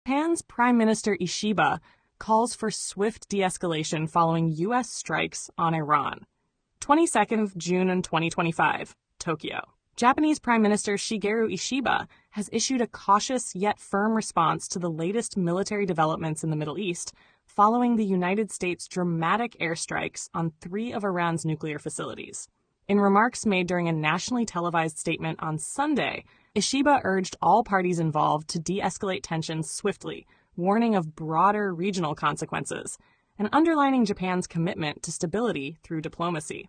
Japan's Prime Minister Ishiba calls for swift de-escalation following U.S. strikes on Iran. 22nd of June in 2025, Tokyo. Japanese Prime Minister Shigeru Ishiba has issued a cautious yet firm response to the latest military developments in the Middle East following the United States' dramatic airstrikes on 3 of Iran's nuclear facilities. In remarks made during a nationally televised statement on Sunday, Ishiba urged all parties involved to de-escalate tensions swiftly, warning of broader regional consequences, and underlining Japan's commitment to stability through diplomacy.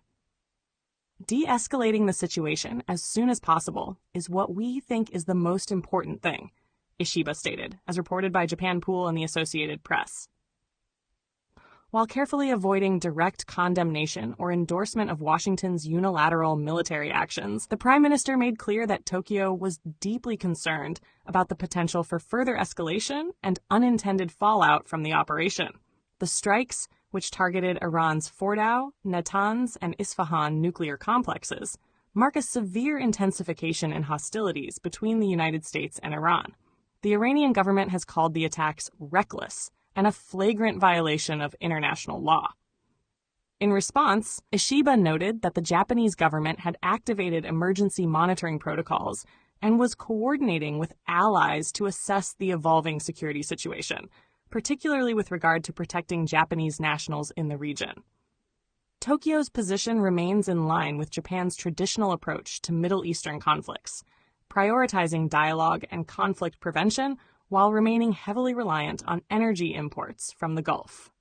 De-escalating the situation as soon as possible is what we think is the most important thing, Ishiba stated, as reported by Japan Pool and the Associated Press. While carefully avoiding direct condemnation or endorsement of Washington's unilateral military actions, the Prime Minister made clear that Tokyo was deeply concerned about the potential for further escalation and unintended fallout from the operation. The strikes, which targeted Iran's Fordow, Natanz, and Isfahan nuclear complexes, mark a severe intensification in hostilities between the United States and Iran. The Iranian government has called the attacks reckless and a flagrant violation of international law. In response, Ishiba noted that the Japanese government had activated emergency monitoring protocols and was coordinating with allies to assess the evolving security situation, particularly with regard to protecting Japanese nationals in the region. Tokyo's position remains in line with Japan's traditional approach to Middle Eastern conflicts, prioritizing dialogue and conflict prevention while remaining heavily reliant on energy imports from the Gulf.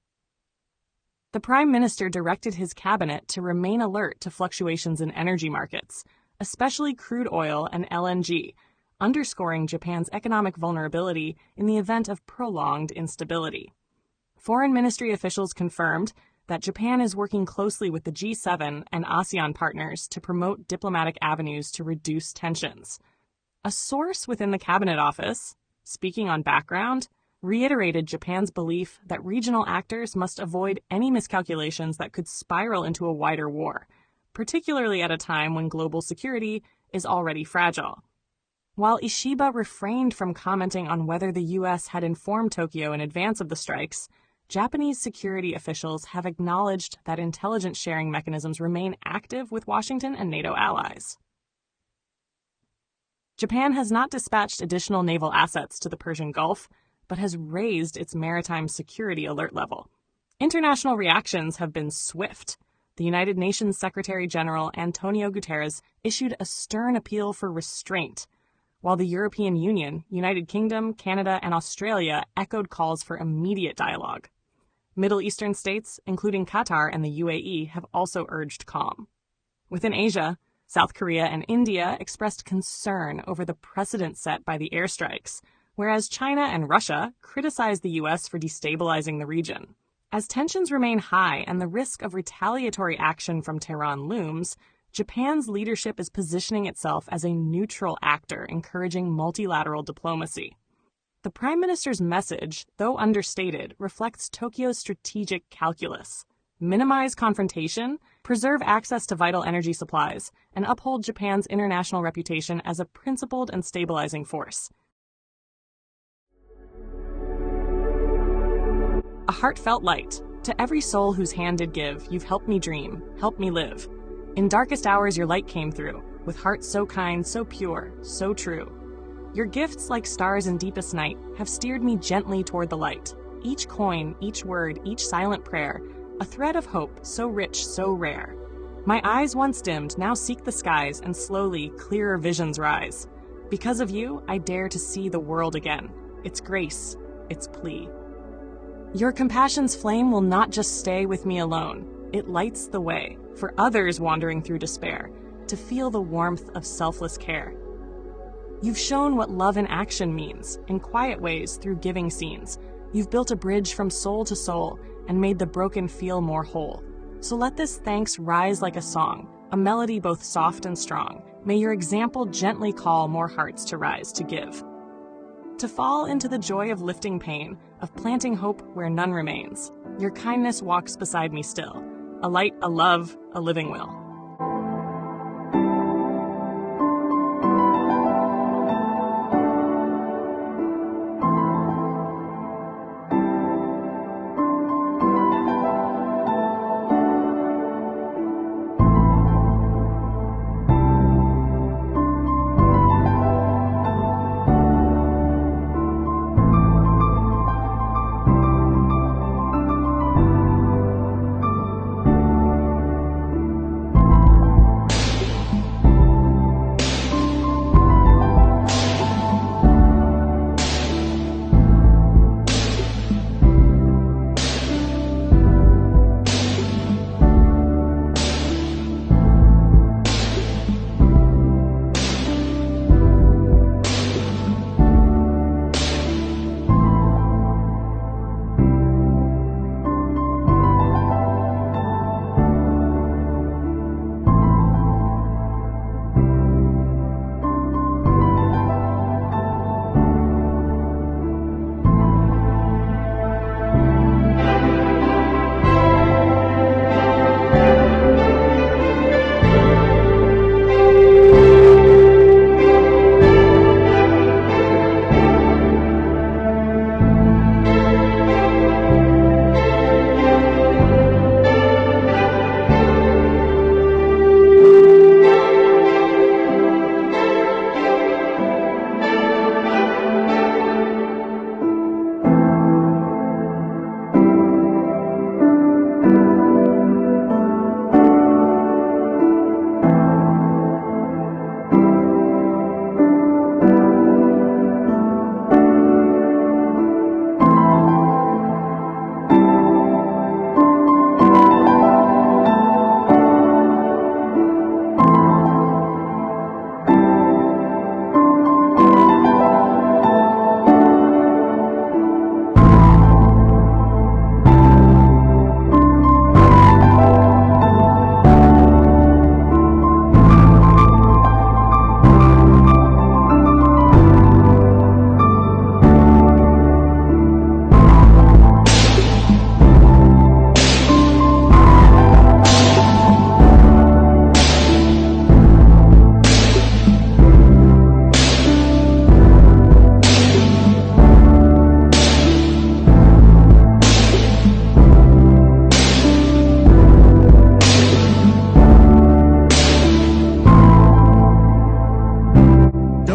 The Prime Minister directed his cabinet to remain alert to fluctuations in energy markets, especially crude oil and LNG, underscoring Japan's economic vulnerability in the event of prolonged instability. Foreign ministry officials confirmed that Japan is working closely with the G7 and ASEAN partners to promote diplomatic avenues to reduce tensions. A source within the Cabinet Office, speaking on background, reiterated Japan's belief that regional actors must avoid any miscalculations that could spiral into a wider war, particularly at a time when global security is already fragile. While Ishiba refrained from commenting on whether the U.S. had informed Tokyo in advance of the strikes, Japanese security officials have acknowledged that intelligence sharing mechanisms remain active with Washington and NATO allies. Japan has not dispatched additional naval assets to the Persian Gulf, but has raised its maritime security alert level. International reactions have been swift. The United Nations Secretary General Antonio Guterres issued a stern appeal for restraint, while the European Union, United Kingdom, Canada, and Australia echoed calls for immediate dialogue. Middle Eastern states, including Qatar and the UAE, have also urged calm. Within Asia, South Korea and India expressed concern over the precedent set by the airstrikes, whereas China and Russia criticized the U.S. for destabilizing the region. As tensions remain high and the risk of retaliatory action from Tehran looms, Japan's leadership is positioning itself as a neutral actor, encouraging multilateral diplomacy. The Prime Minister's message, though understated, reflects Tokyo's strategic calculus: minimize confrontation, preserve access to vital energy supplies, and uphold Japan's international reputation as a principled and stabilizing force. A heartfelt light. To every soul whose hand did give, you've helped me dream, helped me live. In darkest hours your light came through, with hearts so kind, so pure, so true. Your gifts, like stars in deepest night, have steered me gently toward the light. Each coin, each word, each silent prayer, a thread of hope so rich, so rare. My eyes once dimmed now seek the skies, and slowly clearer visions rise. Because of you, I dare to see the world again, its grace, its plea. Your compassion's flame will not just stay with me alone. It lights the way for others wandering through despair to feel the warmth of selfless care. You've shown what love in action means, in quiet ways through giving scenes. You've built a bridge from soul to soul and made the broken feel more whole. So let this thanks rise like a song, a melody both soft and strong. May your example gently call more hearts to rise to give. To fall into the joy of lifting pain, of planting hope where none remains. Your kindness walks beside me still, a light, a love, a living will.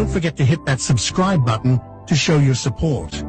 don't forget to hit that subscribe button to show your support.